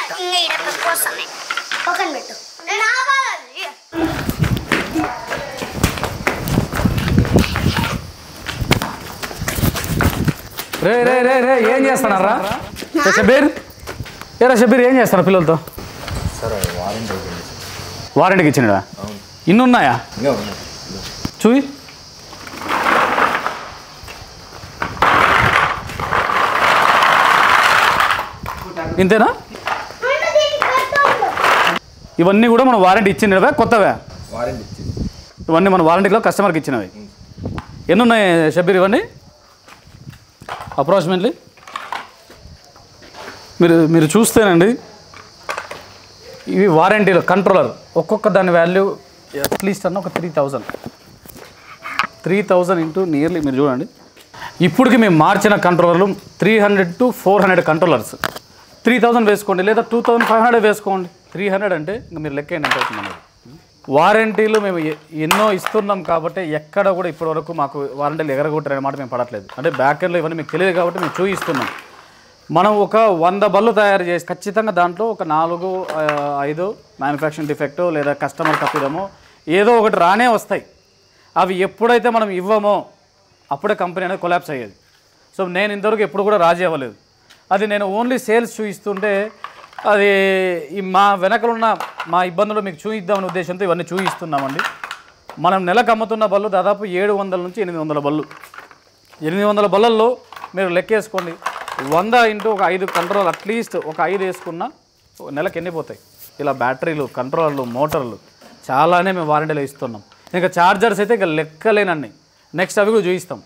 ఇంకా ఈడ తక్కువ వస్తున్నాయి పక్కన పెట్టు నేను ఆపాలి రే రే రే రే ఏం చేస్తున్నారా షబీర్ ఏరా షబీర్ ఏం చేస్తున్నా పిల్లలతో వారంటీకి ఇచ్చినడా ఇన్ని ఉన్నాయా చూయి ఇంతేనా ఇవన్నీ కూడా మనం వారంటీ ఇచ్చినవే కొత్తవే ఇవన్నీ మన వారంటీలో కస్టమర్కి ఇచ్చినవి ఎన్ని ఉన్నాయి షబీర్ ఇవన్నీ అప్రాక్సిమేట్లీ మీరు చూస్తేనండి ఇవి వారంటీలో కంట్రోలర్ ఒక్కొక్క దాని వాల్యూ అట్లీస్ట్ అన్న ఒక 3000 ఇంటూ నియర్లీ మీరు చూడండి ఇప్పటికి మేము మార్చిన కంట్రోలర్లు 300 to 400 కంట్రోలర్స్ 3000 వేసుకోండి లేదా 2500 వేసుకోండి 300 అంటే ఇంకా మీరు లెక్క ఎంత అవుతుంది వారంటీలు మేము ఎన్నో ఇస్తున్నాం కాబట్టి ఎక్కడ కూడా ఇప్పటివరకు మాకు వారంటీలు ఎగరగొట్టారనే మాట మేము పడట్లేదు అంటే బ్యాక్ ఎండ్లో ఇవన్నీ మీకు తెలియదు కాబట్టి మేము చూపిస్తున్నాం మనం ఒక 100 బళ్ళు తయారు చేసి ఖచ్చితంగా దాంట్లో ఒక 4-5 మ్యానుఫ్యాక్చరింగ్ డిఫెక్ట్ లేదా కస్టమర్ తప్పిదమో ఏదో ఒకటి రానే వస్తాయి అవి ఎప్పుడైతే మనం ఇవ్వమో అప్పుడే కంపెనీ అనేది కొలాప్స్ అయ్యేది సో నేను ఇంతవరకు ఎప్పుడు కూడా రాజీ అవ్వలేదు అది నేను ఓన్లీ సేల్స్ చూపిస్తుంటే అది మా వెనకలున్న మా ఇబ్బందులు మీకు చూపిద్దామనే ఉద్దేశంతో ఇవన్నీ చూపిస్తున్నామండి మనం నెలకు అమ్ముతున్న బళ్ళు దాదాపు 700 నుంచి 800 బళ్ళు 800 బళ్ళల్లో మీరు లెక్కేసుకోండి 100 ఇంటూ ఒక 5 కంట్రోల్ అట్లీస్ట్ ఒక 5 వేసుకున్నా నెలకు ఎన్ని పోతాయి ఇలా బ్యాటరీలు కంట్రోలర్లు మోటార్లు చాలానే మేము వారంటీలో ఇస్తున్నాం ఇంకా ఛార్జర్స్ అయితే ఇక లెక్కలేనన్ని నెక్స్ట్ అవి కూడా చూపిస్తాం